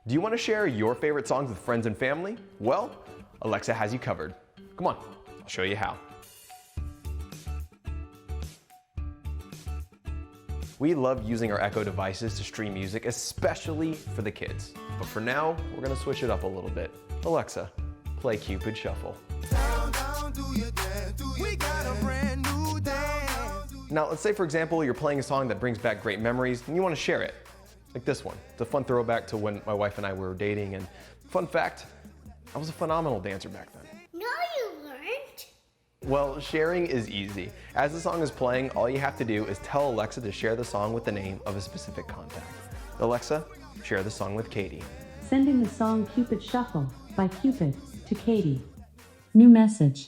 Do you want to share your favorite songs with friends and family? Well, Alexa has you covered. Come on, I'll show you how. We love using our Echo devices to stream music, especially for the kids. But for now, we're gonna switch it up a little bit. Alexa, play Cupid Shuffle. Now, let's say, for example, you're playing a song that brings back great memories and you want to share it. Like this one. It's a fun throwback to when my wife and I were dating, and fun fact, I was a phenomenal dancer back then. No, you weren't. Well, sharing is easy. As the song is playing, all you have to do is tell Alexa to share the song with the name of a specific contact. Alexa, share the song with Katie. Sending the song Cupid Shuffle by Cupid to Katie. New message.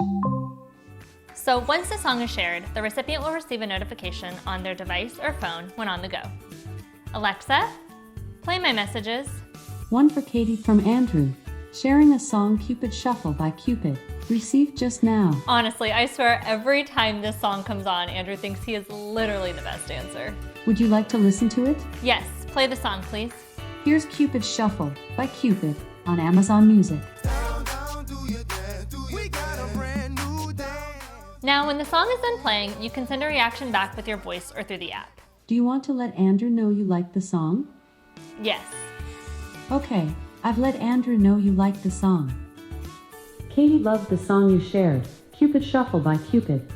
So once the song is shared, the recipient will receive a notification on their device or phone when on the go. Alexa, play my messages. One for Katie from Andrew. Sharing a song Cupid Shuffle by Cupid. Received just now. Honestly, I swear every time this song comes on, Andrew thinks he is literally the best dancer. Would you like to listen to it? Yes, play the song, please. Here's Cupid Shuffle by Cupid on Amazon Music. Now, when the song is done playing, you can send a reaction back with your voice or through the app. Do you want to let Andrew know you like the song? Yes. Okay, I've let Andrew know you like the song. Katie loved the song you shared, Cupid Shuffle by Cupid.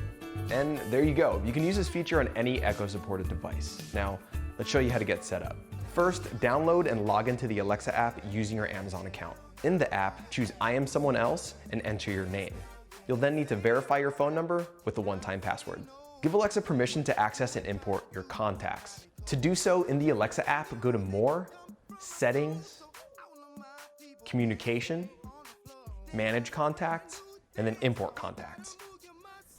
And there you go. You can use this feature on any Echo-supported device. Now, let's show you how to get set up. First, download and log into the Alexa app using your Amazon account. In the app, choose I am someone else and enter your name. You'll then need to verify your phone number with a one-time password. Give Alexa permission to access and import your contacts. To do so, in the Alexa app, go to More, Settings, Communication, Manage Contacts, and then Import Contacts.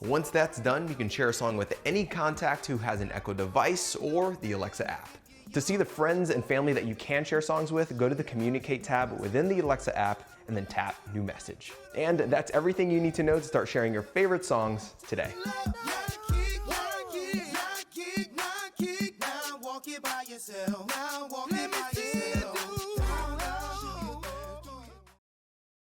Once that's done, you can share a song with any contact who has an Echo device or the Alexa app. To see the friends and family that you can share songs with, go to the Communicate tab within the Alexa app and then tap New Message. And that's everything you need to know to start sharing your favorite songs today. Walk it by yourself. Now walk